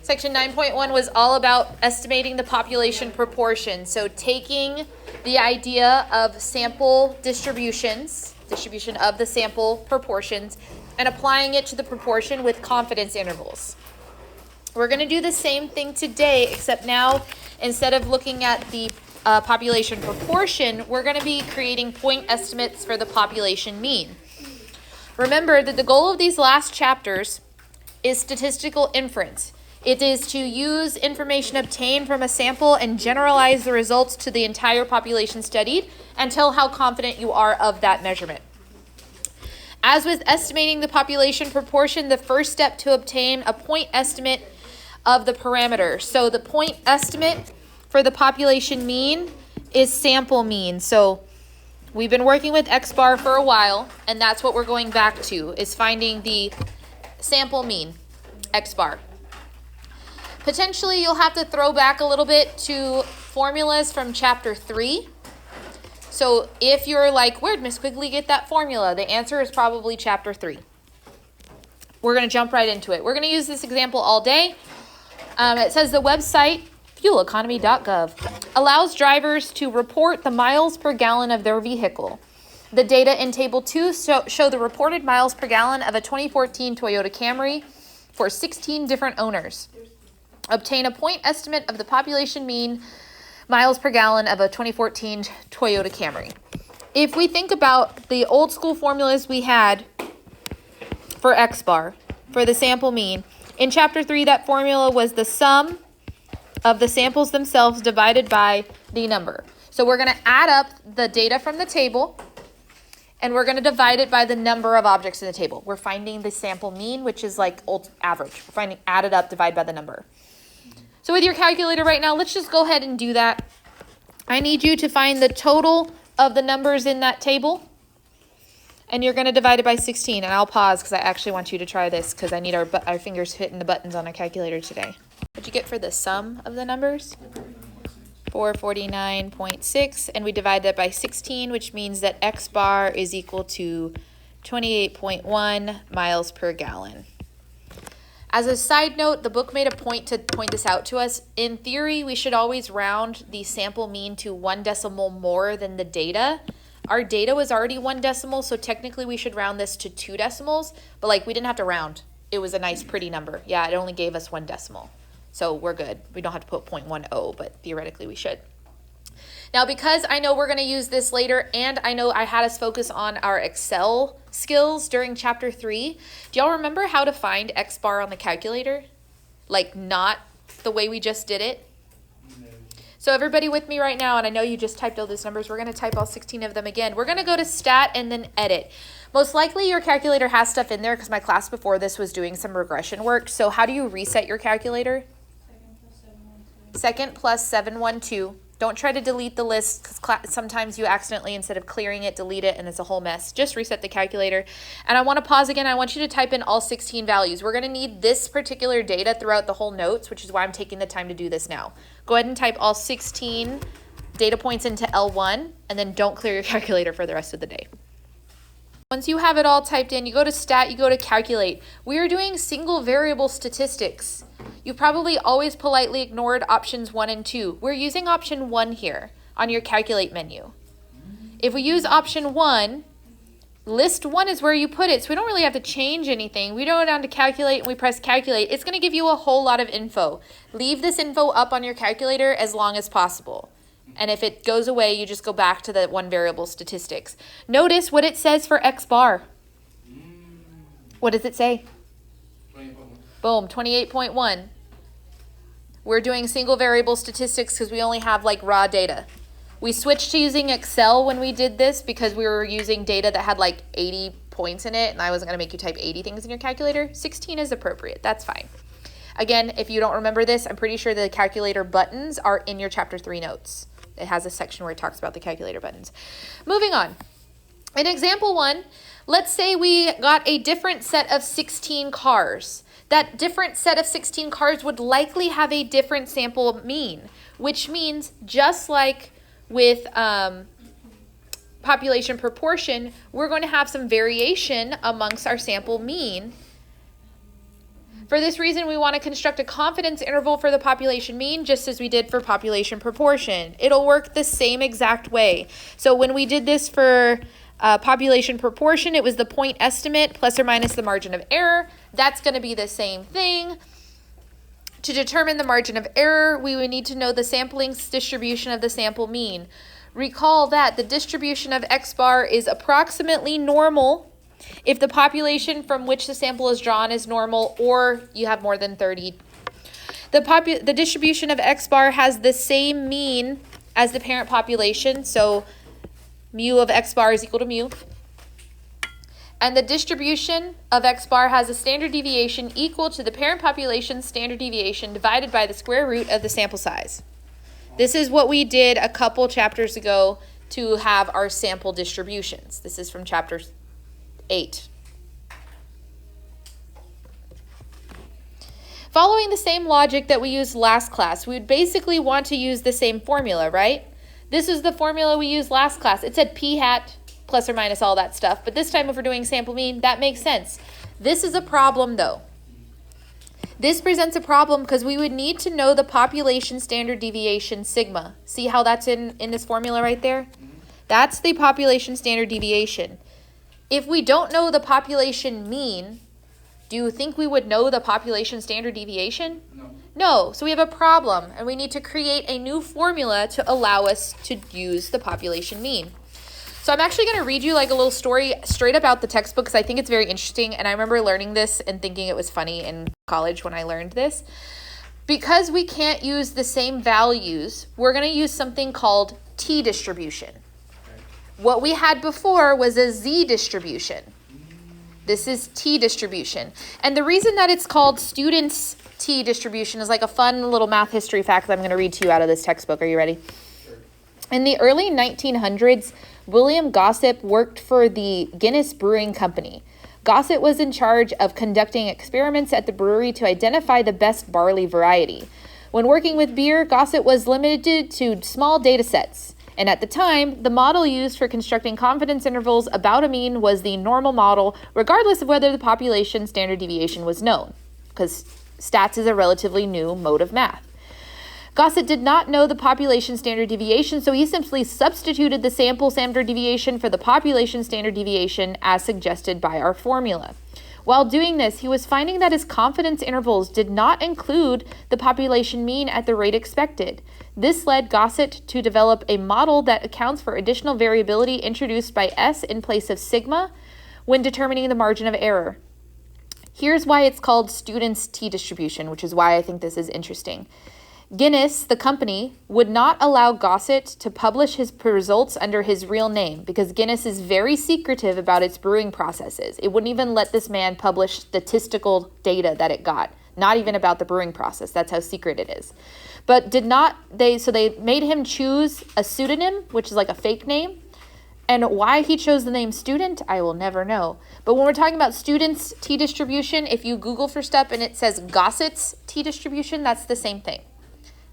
Section 9.1 was all about estimating the population proportion. So taking the idea of sample distribution of the sample proportions, and applying it to the proportion with confidence intervals. We're going to do the same thing today, except now instead of looking at the population proportion, we're going to be creating point estimates for the population mean. Remember that the goal of these last chapters is statistical inference. It is to use information obtained from a sample and generalize the results to the entire population studied and tell how confident you are of that measurement. As with estimating the population proportion, the first step to obtain a point estimate of the parameter. So the point estimate for the population mean is sample mean. So we've been working with X bar for a while, and that's what we're going back to, is finding the sample mean, X bar. Potentially, you'll have to throw back a little bit to formulas from chapter 3. So if you're like, where'd Miss Quigley get that formula? The answer is probably chapter 3. We're going to jump right into it. We're going to use this example all day. It says the website, fueleconomy.gov, allows drivers to report the miles per gallon of their vehicle. The data in Table 2 show the reported miles per gallon of a 2014 Toyota Camry for 16 different owners. Obtain a point estimate of the population mean miles per gallon of a 2014 Toyota Camry. If we think about the old school formulas we had for X bar, for the sample mean, in chapter 3, that formula was the sum of the samples themselves divided by the number. So we're going to add up the data from the table, and we're going to divide it by the number of objects in the table. We're finding the sample mean, which is like old average. We're finding added up, divide by the number. So with your calculator right now, let's just go ahead and do that. I need you to find the total of the numbers in that table, and you're going to divide it by 16. And I'll pause because I actually want you to try this because I need our fingers hitting the buttons on a calculator today. What'd you get for the sum of the numbers? 449.6, and we divide that by 16, which means that X bar is equal to 28.1 miles per gallon. As a side note, the book made a point to point this out to us. In theory, we should always round the sample mean to 1 decimal more than the data. Our data was already 1 decimal, so technically we should round this to 2 decimals, but like we didn't have to round. It was a nice, pretty number. Yeah, it only gave us 1 decimal. So we're good. We don't have to put 0.10, but theoretically we should. Now, because I know we're going to use this later, and I know I had us focus on our Excel skills during chapter 3, do y'all remember how to find X bar on the calculator? Like not the way we just did it? No. So everybody with me right now, and I know you just typed all those numbers, we're going to type all 16 of them again. We're going to go to Stat and then Edit. Most likely your calculator has stuff in there because my class before this was doing some regression work. So how do you reset your calculator? Second plus 712. Don't try to delete the list because sometimes you accidentally, instead of clearing it, delete it and it's a whole mess. Just reset the calculator. And I want to pause again. I want you to type in all 16 values. We're going to need this particular data throughout the whole notes, which is why I'm taking the time to do this now. Go ahead and type all 16 data points into L1 and then don't clear your calculator for the rest of the day. Once you have it all typed in, you go to Stat, you go to Calculate. We are doing single variable statistics. You probably always politely ignored options 1 and 2. We're using option 1 here on your Calculate menu. If we use option 1, list 1 is where you put it, so we don't really have to change anything. We go down to Calculate and we press Calculate. It's going to give you a whole lot of info. Leave this info up on your calculator as long as possible. And if it goes away, you just go back to the 1 variable statistics. Notice what it says for X bar. What does it say? 20.1. Boom, 28.1. We're doing single variable statistics because we only have like raw data. We switched to using Excel when we did this because we were using data that had like 80 points in it, and I wasn't going to make you type 80 things in your calculator. 16 is appropriate. That's fine. Again, if you don't remember this, I'm pretty sure the calculator buttons are in your chapter 3 notes. It has a section where it talks about the calculator buttons. Moving on. In example 1, let's say we got a different set of 16 cars. That different set of 16 cars would likely have a different sample mean, which means just like with population proportion, we're going to have some variation amongst our sample mean. For this reason, we want to construct a confidence interval for the population mean, just as we did for population proportion. It'll work the same exact way. So when we did this for population proportion, it was the point estimate plus or minus the margin of error. That's going to be the same thing. To determine the margin of error, we would need to know the sample length distribution of the sample mean. Recall that the distribution of x bar is approximately normal if the population from which the sample is drawn is normal or you have more than 30. The distribution of x bar has the same mean as the parent population, so mu of x bar is equal to mu. And the distribution of x bar has a standard deviation equal to the parent population's standard deviation divided by the square root of the sample size. This is what we did a couple chapters ago to have our sample distributions. This is from chapter 8. Following the same logic that we used last class, we would basically want to use the same formula, right? This is the formula we used last class. It said p hat plus or minus all that stuff. But this time if we're doing sample mean, that makes sense. This is a problem though. This presents a problem because we would need to know the population standard deviation sigma. See how that's in this formula right there? That's the population standard deviation. If we don't know the population mean, do you think we would know the population standard deviation? No. So we have a problem and we need to create a new formula to allow us to use the population mean. So I'm actually going to read you like a little story straight up out the textbook because I think it's very interesting. And I remember learning this and thinking it was funny in college when I learned this. Because we can't use the same values, we're going to use something called t distribution. What we had before was a z distribution. This is t distribution. And the reason that it's called students' t distribution is like a fun little math history fact that I'm going to read to you out of this textbook. Are you ready? In the early 1900s, William Gossett worked for the Guinness Brewing Company. Gossett was in charge of conducting experiments at the brewery to identify the best barley variety. When working with beer, Gossett was limited to small data sets. And at the time, the model used for constructing confidence intervals about a mean was the normal model, regardless of whether the population standard deviation was known, because stats is a relatively new mode of math. Gossett did not know the population standard deviation, so he simply substituted the sample standard deviation for the population standard deviation as suggested by our formula. While doing this, he was finding that his confidence intervals did not include the population mean at the rate expected. This led Gossett to develop a model that accounts for additional variability introduced by S in place of sigma when determining the margin of error. Here's why it's called students' t distribution, which is why I think this is interesting. Guinness, the company, would not allow Gossett to publish his results under his real name because Guinness is very secretive about its brewing processes. It wouldn't even let this man publish statistical data that it got, not even about the brewing process. That's how secret it is. But so they made him choose a pseudonym, which is like a fake name. And why he chose the name student, I will never know. But when we're talking about students' t distribution, if you Google for stuff and it says Gossett's t distribution, that's the same thing.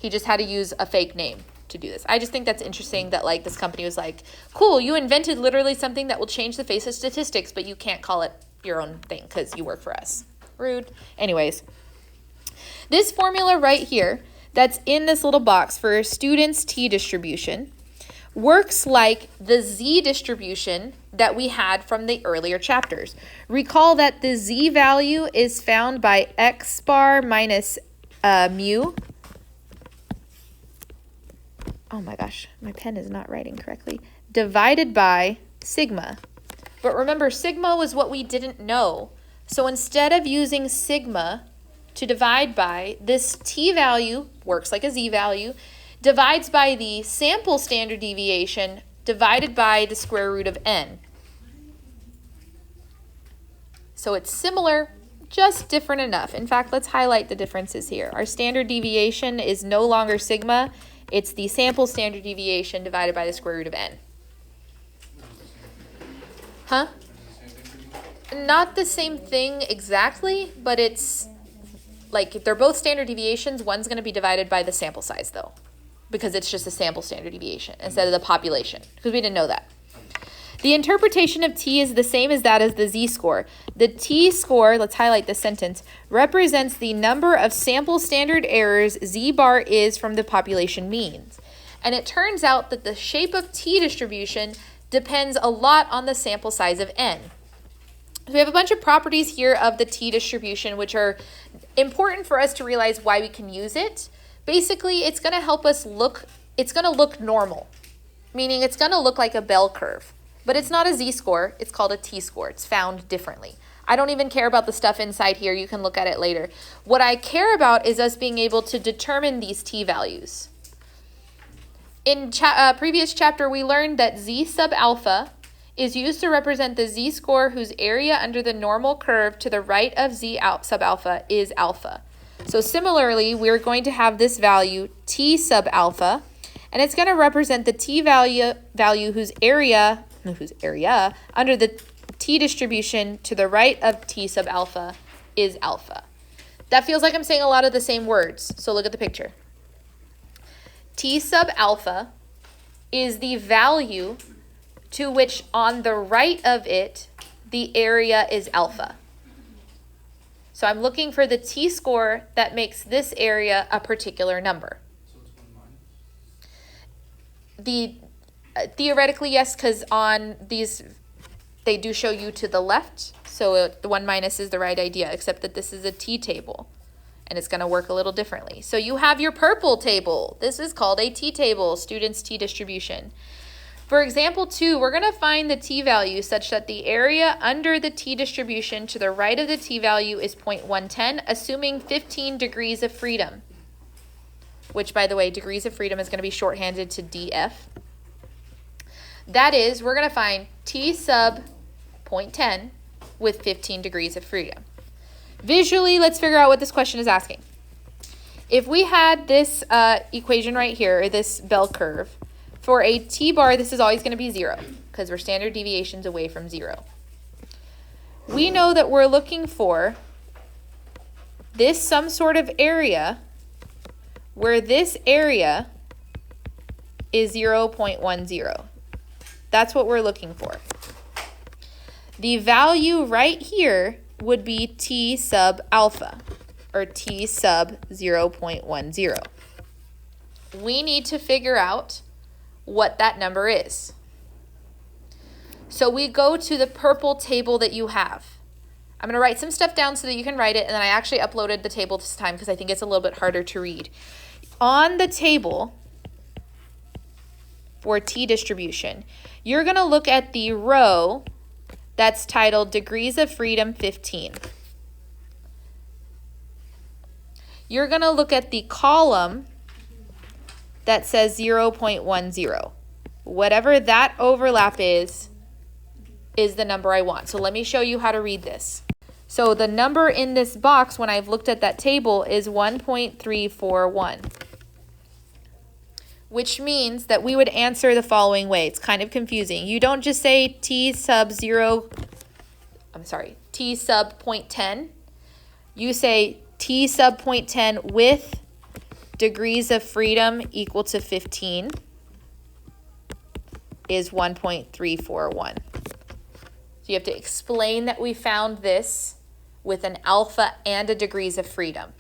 He just had to use a fake name to do this. I just think that's interesting that like this company was like, cool, you invented literally something that will change the face of statistics, but you can't call it your own thing because you work for us. Rude. Anyways, this formula right here that's in this little box for students' t distribution works like the z distribution that we had from the earlier chapters. Recall that the z value is found by x bar minus mu. Oh my gosh, my pen is not writing correctly. Divided by sigma. But remember, sigma was what we didn't know. So instead of using sigma to divide by, this t value works like a z value, divides by the sample standard deviation divided by the square root of n. So it's similar, just different enough. In fact, let's highlight the differences here. Our standard deviation is no longer sigma. It's the sample standard deviation divided by the square root of n. Huh? Not the same thing exactly, but it's like they're both standard deviations. One's going to be divided by the sample size though, because it's just a sample standard deviation instead of the population, because we didn't know that. The interpretation of t is the same as that as the z-score. The t-score, let's highlight this sentence, represents the number of sample standard errors z-bar is from the population means. And it turns out that the shape of t distribution depends a lot on the sample size of n. So we have a bunch of properties here of the t distribution which are important for us to realize why we can use it. Basically, it's going to help us it's going to look normal, meaning it's going to look like a bell curve. But it's not a z-score, it's called a t-score. It's found differently. I don't even care about the stuff inside here. You can look at it later. What I care about is us being able to determine these t values. In previous chapter, we learned that z sub alpha is used to represent the z-score whose area under the normal curve to the right of z sub alpha is alpha. So similarly, we're going to have this value t sub alpha, and it's going to represent the t value whose area under the t distribution to the right of t sub alpha is alpha. That feels like I'm saying a lot of the same words, so look at the picture. T sub alpha is the value to which on the right of it, the area is alpha. So I'm looking for the t-score that makes this area a particular number. So it's 1 Theoretically, yes, because on these, they do show you to the left, so the 1 minus is the right idea, except that this is a t-table, and it's going to work a little differently. So you have your purple table. This is called a t-table, students' t distribution. For example 2, we're going to find the t-value such that the area under the t distribution to the right of the t-value is 0.110, assuming 15 degrees of freedom, which, by the way, degrees of freedom is going to be shorthanded to df. That is, we're going to find t sub 0.10 with 15 degrees of freedom. Visually, let's figure out what this question is asking. If we had this equation right here, or this bell curve, for a t-bar, this is always going to be 0 because we're standard deviations away from 0. We know that we're looking for this some sort of area where this area is 0.10. That's what we're looking for. The value right here would be t sub alpha, or t sub 0.10. We need to figure out what that number is. So we go to the purple table that you have. I'm going to write some stuff down so that you can write it, and then I actually uploaded the table this time because I think it's a little bit harder to read. On the table for t distribution, you're going to look at the row that's titled degrees of freedom 15. You're going to look at the column that says 0.10. Whatever that overlap is the number I want. So let me show you how to read this. So the number in this box when I've looked at that table is 1.341, which means that we would answer the following way. It's kind of confusing. You don't just say t sub 0.10. You say t sub 0.10 with degrees of freedom equal to 15 is 1.341. So you have to explain that we found this with an alpha and a degrees of freedom.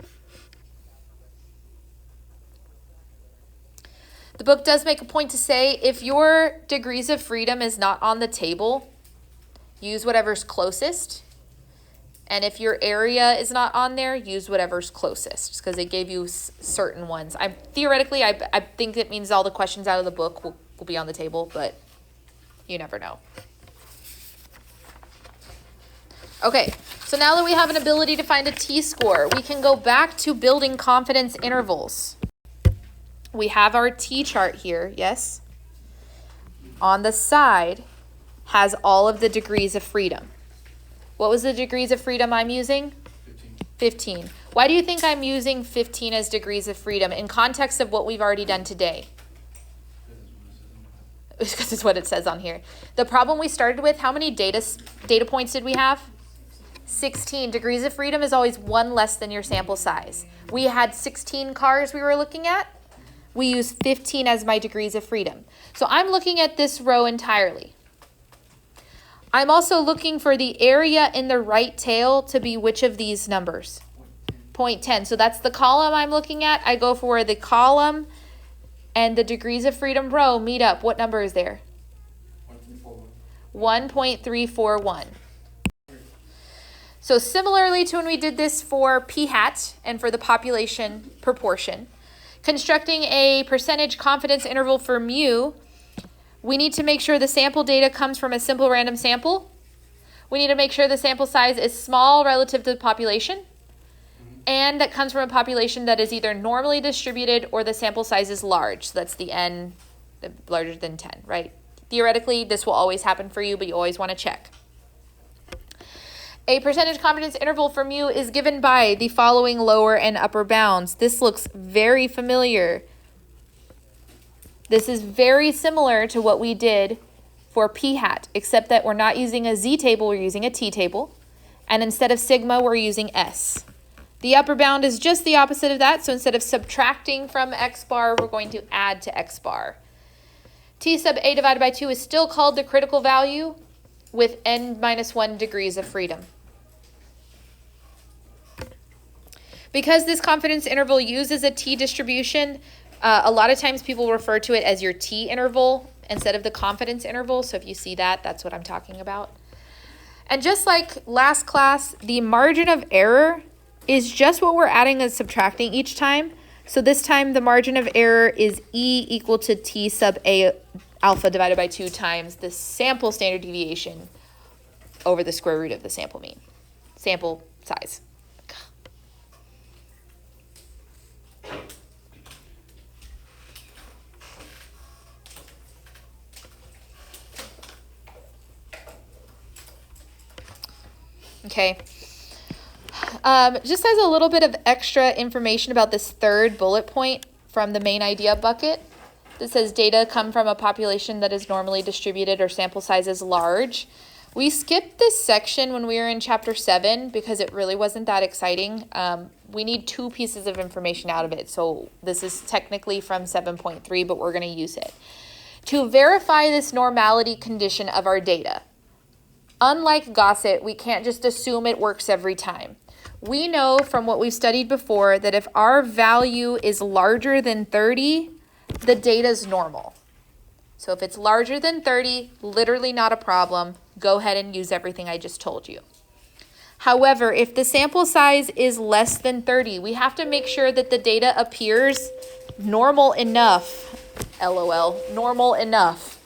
The book does make a point to say if your degrees of freedom is not on the table, use whatever's closest. And if your area is not on there, use whatever's closest because they gave you certain ones. Theoretically, I think it means all the questions out of the book will be on the table, but you never know. Okay, so now that we have an ability to find a t-score, we can go back to building confidence intervals. We have our t-chart here, yes? On the side has all of the degrees of freedom. What was the degrees of freedom I'm using? 15. Why do you think I'm using 15 as degrees of freedom in context of what we've already done today? Because it's what it says on here. The problem we started with, how many data points did we have? 16. Degrees of freedom is always one less than your sample size. We had 16 cars we were looking at. We use 15 as my degrees of freedom. So I'm looking at this row entirely. I'm also looking for the area in the right tail to be which of these numbers? 0.10. So that's the column I'm looking at. I go for where the column and the degrees of freedom row meet up. What number is there? 1.341. So similarly to when we did this for p hat and for the population proportion, constructing a percentage confidence interval for mu, we need to make sure the sample data comes from a simple random sample. We need to make sure the sample size is small relative to the population, and that comes from a population that is either normally distributed or the sample size is large. So that's the n larger than 10, right? Theoretically, this will always happen for you, but you always want to check. A percentage confidence interval for mu is given by the following lower and upper bounds. This looks very familiar. This is very similar to what we did for p hat, except that we're not using a z table, we're using a t table. And instead of sigma, we're using s. The upper bound is just the opposite of that. So instead of subtracting from x bar, we're going to add to x bar. T sub a divided by 2 is still called the critical value with n minus 1 degrees of freedom. Because this confidence interval uses a t distribution, a lot of times people refer to it as your t interval instead of the confidence interval. So if you see that, that's what I'm talking about. And just like last class, the margin of error is just what we're adding and subtracting each time. So this time the margin of error is E equal to T sub A alpha divided by 2 times the sample standard deviation over the square root of the sample mean, sample size. Okay. Just as a little bit of extra information about this third bullet point from the main idea bucket, that says data come from a population that is normally distributed or sample size is large. We skipped this section when we were in chapter 7 because it really wasn't that exciting. We need 2 pieces of information out of it. So this is technically from 7.3, but we're going to use it. To verify this normality condition of our data, unlike Gossett, we can't just assume it works every time. We know from what we've studied before that if our value is larger than 30, the data is normal. So if it's larger than 30, literally not a problem. Go ahead and use everything I just told you. However, if the sample size is less than 30, we have to make sure that the data appears normal enough. LOL, normal enough.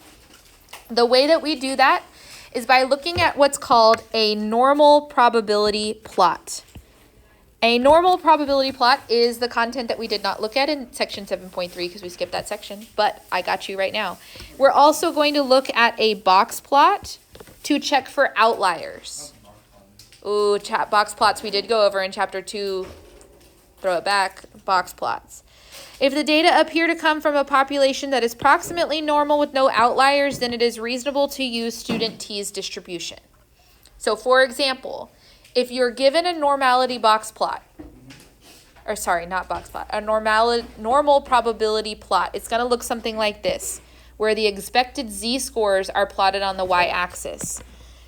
The way that we do that is by looking at what's called a normal probability plot. A normal probability plot is the content that we did not look at in section 7.3 because we skipped that section, but I got you right now. We're also going to look at a box plot to check for outliers. Ooh, box plots we did go over in chapter 2. Throw it back, box plots. If the data appear to come from a population that is approximately normal with no outliers, then it is reasonable to use student T's distribution. So for example, if you're given a normality box plot, or sorry, not box plot, a normal probability plot, it's going to look something like this, where the expected z-scores are plotted on the y-axis.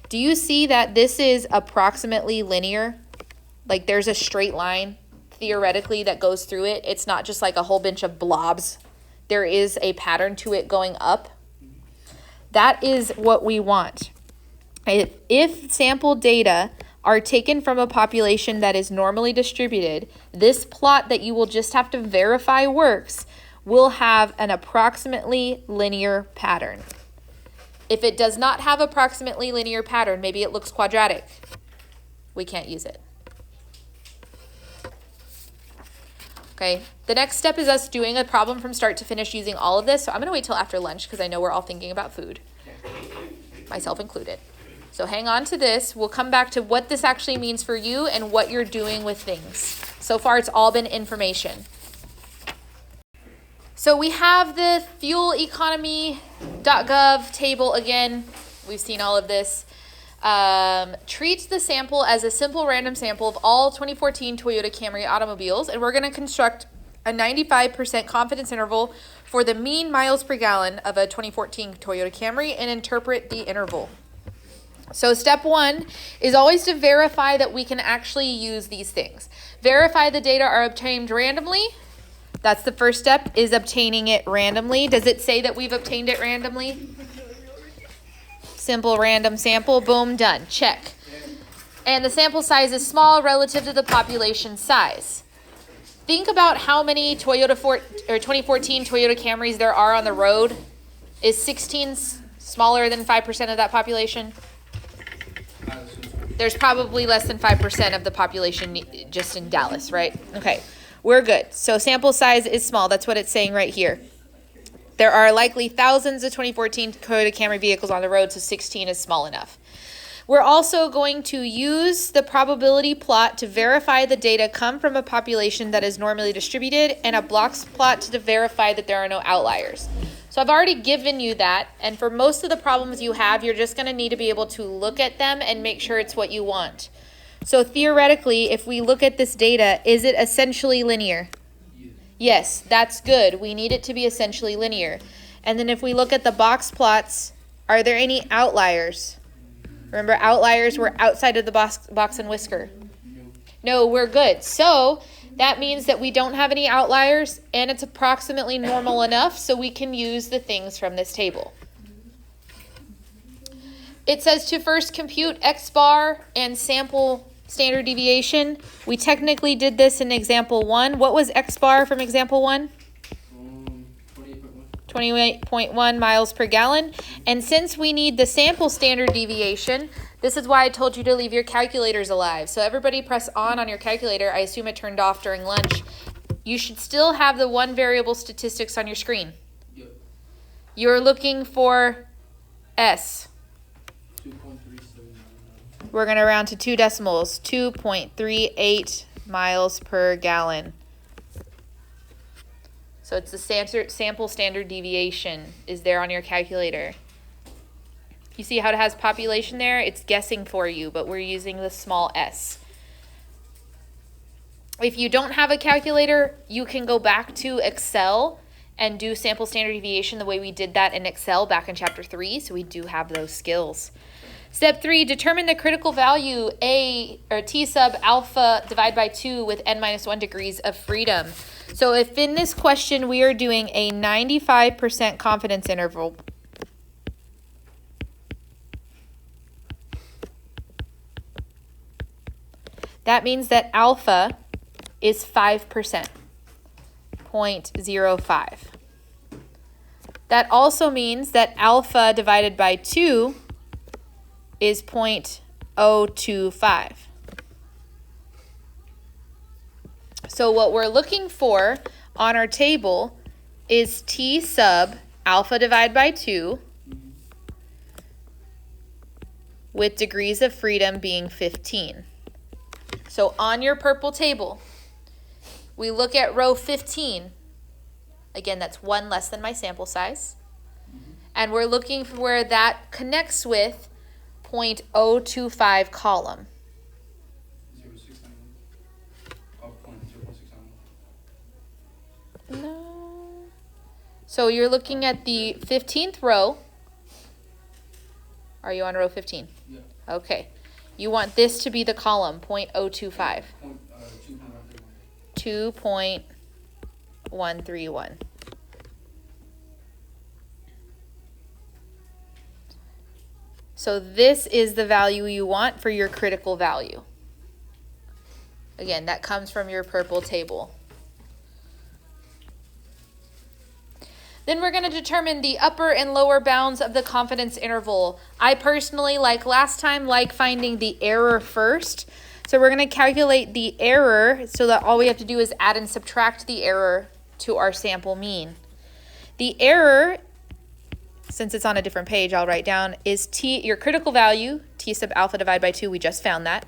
Do you see that this is approximately linear? Like there's a straight line theoretically that goes through it. It's not just like a whole bunch of blobs. There is a pattern to it going up. That is what we want. If sample data are taken from a population that is normally distributed, this plot that you will just have to verify works will have an approximately linear pattern. If it does not have approximately linear pattern, maybe it looks quadratic, we can't use it. Okay, the next step is us doing a problem from start to finish using all of this. So I'm going to wait till after lunch because I know we're all thinking about food, myself included. So hang on to this. We'll come back to what this actually means for you and what you're doing with things. So far, it's all been information. So we have the fueleconomy.gov table again. We've seen all of this. Treat the sample as a simple random sample of all 2014 Toyota Camry automobiles, and we're going to construct a 95% confidence interval for the mean miles per gallon of a 2014 Toyota Camry and interpret the interval. So step 1 is always to verify that we can actually use these things. Verify the data are obtained randomly. That's the first step, is obtaining it randomly. Does it say that we've obtained it randomly? Simple random sample, boom, done, check. And the sample size is small relative to the population size. Think about how many 2014 Toyota Camrys there are on the road. Is 16 smaller than 5% of that population? There's probably less than 5% of the population just in Dallas, right? Okay, we're good. So sample size is small. That's what it's saying right here. There are likely thousands of 2014 Toyota Camry vehicles on the road, so 16 is small enough. We're also going to use the probability plot to verify the data come from a population that is normally distributed, and a blocks plot to verify that there are no outliers. So I've already given you that, and for most of the problems you have, you're just going to need to be able to look at them and make sure it's what you want. So theoretically, if we look at this data, is it essentially linear? Yes, that's good. We need it to be essentially linear. And then if we look at the box plots, are there any outliers? Remember, outliers were outside of the box and whisker. No, we're good. So that means that we don't have any outliers, and it's approximately normal enough, so we can use the things from this table. It says to first compute X bar and sample standard deviation. We technically did this in example 1. What was X bar from example 1? 28.1 miles per gallon. And since we need the sample standard deviation, this is why I told you to leave your calculators alive. So everybody press on your calculator. I assume it turned off during lunch. You should still have the one variable statistics on your screen. Yep. You're looking for S. 2.3799. We're going to round to 2 decimals. 2.38 miles per gallon. So it's the sample standard deviation is there on your calculator. You see how it has population there? It's guessing for you, but we're using the small s. If you don't have a calculator, you can go back to Excel and do sample standard deviation the way we did that in Excel back in chapter 3. So we do have those skills. Step 3, determine the critical value T sub alpha divided by 2 with n-1 degrees of freedom. So if in this question we are doing a 95% confidence interval, that means that alpha is 5%, 0.05. That also means that alpha divided by 2 is 0.025. So what we're looking for on our table is T sub alpha divided by 2 with degrees of freedom being 15. So on your purple table, we look at row 15. Again, that's 1 less than my sample size. And we're looking for where that connects with 0.025 column. No. So you're looking at the 15th row. Are you on row 15? Yeah. Okay. You want this to be the column, 0.025. 2.131. So this is the value you want for your critical value. Again, that comes from your purple table. Then we're going to determine the upper and lower bounds of the confidence interval. I personally, like last time, like finding the error first. So we're going to calculate the error so that all we have to do is add and subtract the error to our sample mean. The error, since it's on a different page, I'll write down, is your critical value, T sub alpha divided by 2, we just found that,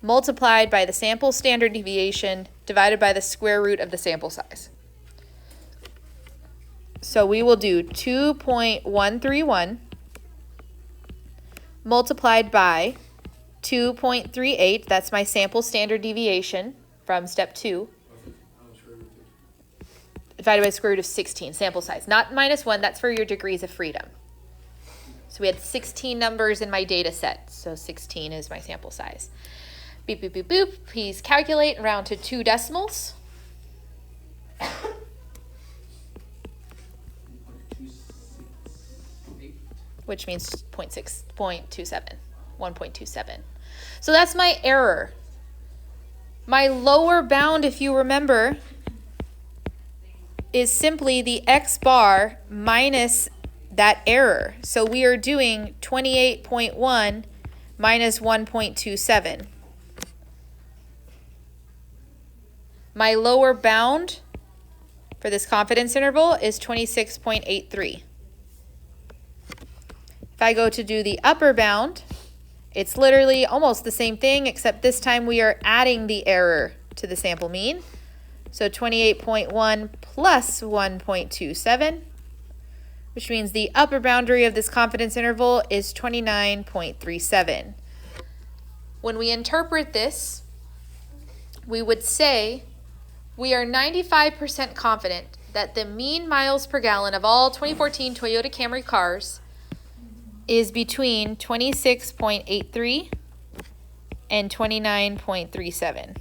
multiplied by the sample standard deviation divided by the square root of the sample size. So we will do 2.131 multiplied by 2.38, that's my sample standard deviation from step 2, divided by the square root of 16, sample size. Not -1, that's for your degrees of freedom. So we had 16 numbers in my data set. So 16 is my sample size. Beep, beep, beep, boop. Please calculate and round to 2 decimals. Which means 0.27, 1.27. So that's my error. My lower bound, if you remember, is simply the x bar minus that error. So we are doing 28.1 minus 1.27. My lower bound for this confidence interval is 26.83. If I go to do the upper bound, it's literally almost the same thing, except this time we are adding the error to the sample mean. So 28.1 plus 1.27, which means the upper boundary of this confidence interval is 29.37. When we interpret this, we would say we are 95% confident that the mean miles per gallon of all 2014 Toyota Camry cars is between 26.83 and 29.37.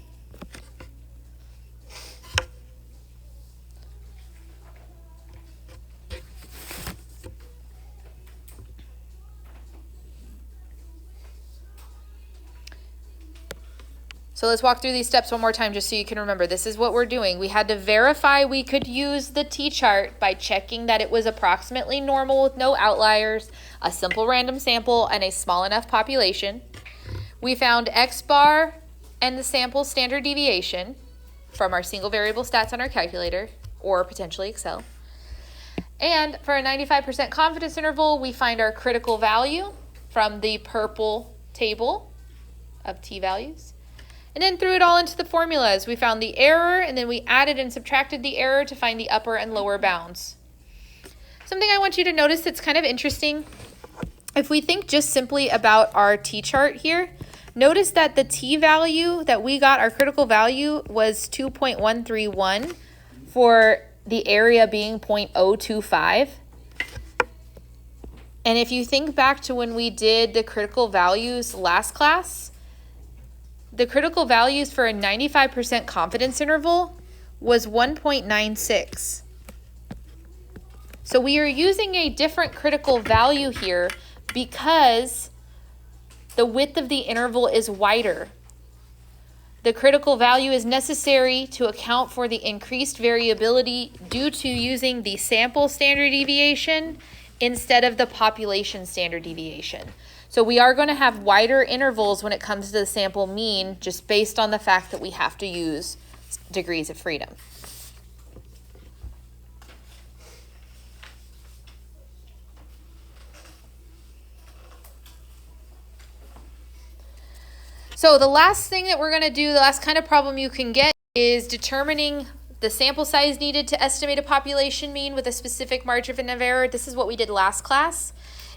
So let's walk through these steps one more time just so you can remember. This is what we're doing. We had to verify we could use the t-chart by checking that it was approximately normal with no outliers, a simple random sample, and a small enough population. We found x bar and the sample standard deviation from our single variable stats on our calculator or potentially Excel. And for a 95% confidence interval, we find our critical value from the purple table of t-values. And then threw it all into the formulas. We found the error, and then we added and subtracted the error to find the upper and lower bounds. Something I want you to notice that's kind of interesting, if we think just simply about our t-chart here, notice that the t-value that we got, our critical value, was 2.131 for the area being 0.025. And if you think back to when we did the critical values last class, the critical values for a 95% confidence interval was 1.96. So we are using a different critical value here because the width of the interval is wider. The critical value is necessary to account for the increased variability due to using the sample standard deviation instead of the population standard deviation. So we are going to have wider intervals when it comes to the sample mean, just based on the fact that we have to use degrees of freedom. So the last thing that we're going to do, the last kind of problem you can get, is determining the sample size needed to estimate a population mean with a specific margin of error. This is what we did last class.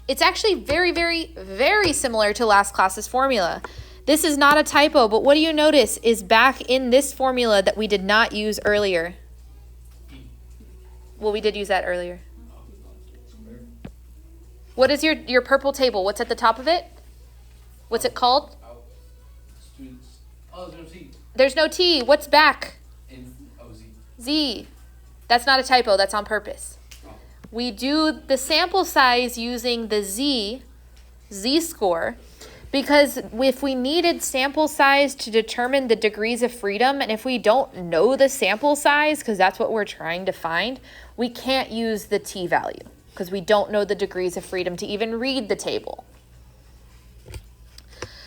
It's actually very, very, very similar to last class's formula. This is not a typo, but what do you notice is back in this formula that we did not use earlier? Well, we did use that earlier. What is your purple table? What's at the top of it? What's it called? Students. Oh, there's no T. There's no T. What's back? Z. Z. That's not a typo. That's on purpose. We do the sample size using the z-score, because if we needed sample size to determine the degrees of freedom, and if we don't know the sample size, because that's what we're trying to find, we can't use the t-value, because we don't know the degrees of freedom to even read the table.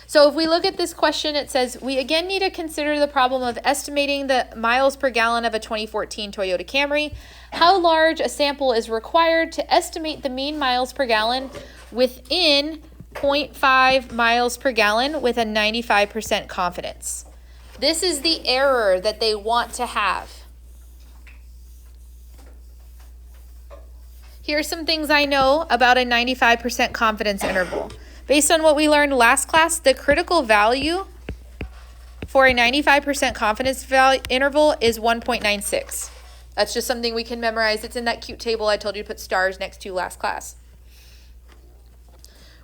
So if we look at this question, it says, we again need to consider the problem of estimating the miles per gallon of a 2014 Toyota Camry. How large a sample is required to estimate the mean miles per gallon within 0.5 miles per gallon with a 95% confidence? This is the error that they want to have. Here are some things I know about a 95% confidence interval. Based on what we learned last class, the critical value for a 95% confidence interval is 1.96. That's just something we can memorize. It's in that cute table I told you to put stars next to last class.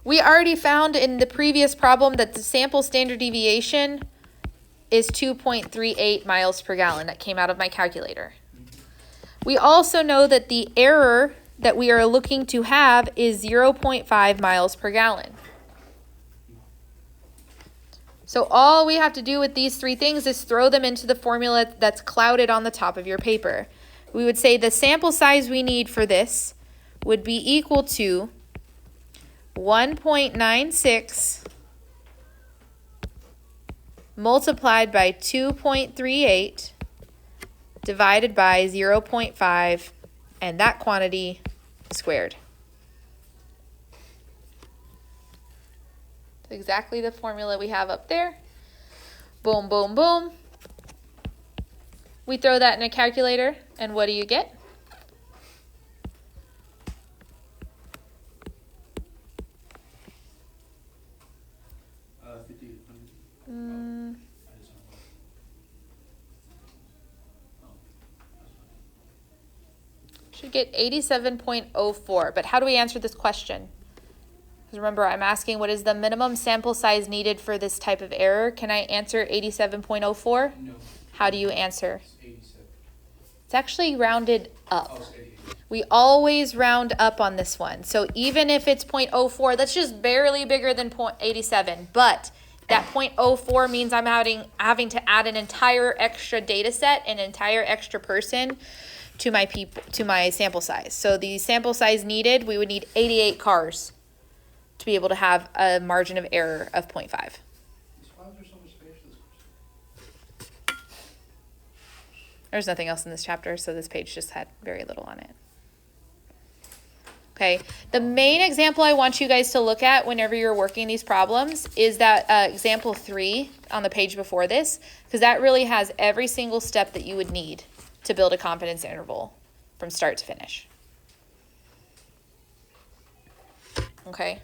We already found in the previous problem that the sample standard deviation is 2.38 miles per gallon. That came out of my calculator. We also know that the error that we are looking to have is 0.5 miles per gallon. So all we have to do with these three things is throw them into the formula that's clouded on the top of your paper. We would say the sample size we need for this would be equal to 1.96 multiplied by 2.38 divided by 0.5, and that quantity squared. Exactly the formula we have up there. Boom, boom, boom. We throw that in a calculator, and what do you get? Should get 87.04, but how do we answer this question? Because remember, I'm asking what is the minimum sample size needed for this type of error. Can I answer 87.04? No. How do you answer? It's 87. It's actually rounded up. Oh, it's 88. We always round up on this one. So even if it's 0.04, that's just barely bigger than 0.87. But that 0.04 means I'm having to add an entire extra data set, an entire extra person to my sample size. So the sample size needed, we would need 88 cars to be able to have a margin of error of 0.5. Why is there so much space for this question? There's nothing else in this chapter, so this page just had very little on it. Okay, the main example I want you guys to look at whenever you're working these problems is that example 3 on the page before this, because that really has every single step that you would need to build a confidence interval from start to finish. Okay.